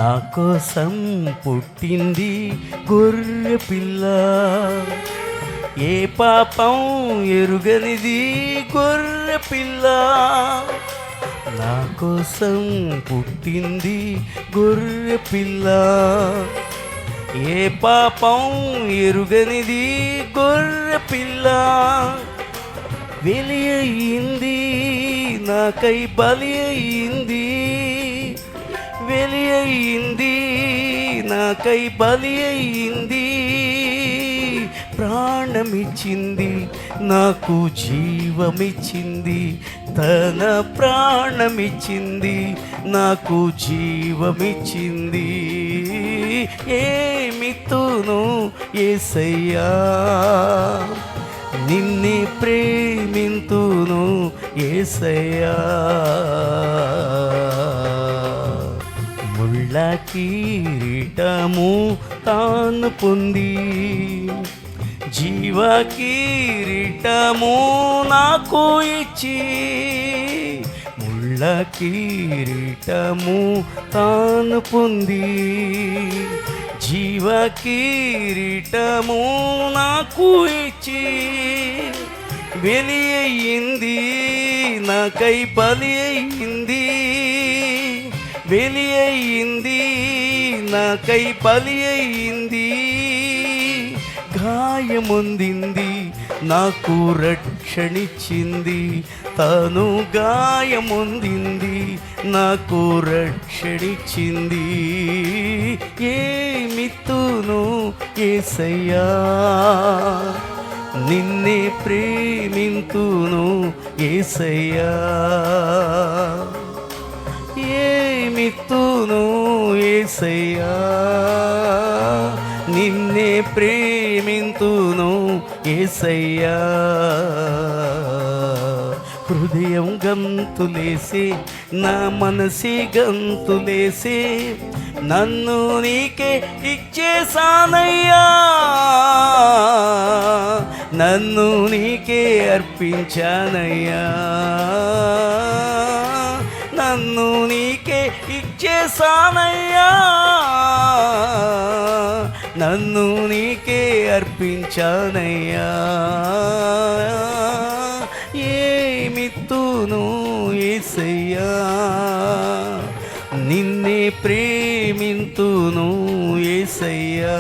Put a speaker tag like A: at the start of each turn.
A: నా కోసం పుట్టింది గొర్రె పిల్ల, ఏ పాపం ఎరుగనిది గొర్రె పిల్ల. నా కోసం పుట్టింది గొర్రె పిల్ల, ఏ పాపం ఎరుగనిది గొర్రె పిల్ల. వెలి అయింది నాకై బలి అయింది, వెలి అయింది నాకై బలి అయింది. ప్రాణమిచ్చింది నాకు జీవమిచ్చింది, తన ప్రాణమిచ్చింది నాకు జీవమిచ్చింది. ఏమిత్తును యేసయ్యా, నిన్నే ప్రేమింతును యేసయ్యా. ముళ్ళ కిరీటము తాను పొంది, జీవ కిరీటము నాకు ఇచ్చి, ముళ్ళ కిరీటము తాను పొంది, జీవ కిరీటము నాకు ఇచ్చి. వెలి అయింది నాకై బలి అయింది, వెలి అయింది నాకై బలి అయింది. గాయముందింది నాకు రక్షణిచ్చింది, తను గాయముందింది నాకు రక్షణిచ్చింది. ఏమిత్తును యేసయ్యా, నిన్నే ప్రేమింతును యేసయ్యా. ఏమిత్తును యేసయ్యా, నిన్నే ప్రేమింతును యేసయ్యా. హృదయం గంతులేసే, నా మనసి గంతులేసే, నన్ను నీకే ఇచ్చేసానయ్యా, నన్ను నీకే అర్పించానయ్యా, నన్ను నీకే ఇచ్చేసానయ్యా, నన్ను నీకే అర్పించానయ్యా. ఏమిత్తును యేసయ్యా, నిన్నే ప్రేమింతును యేసయ్యా.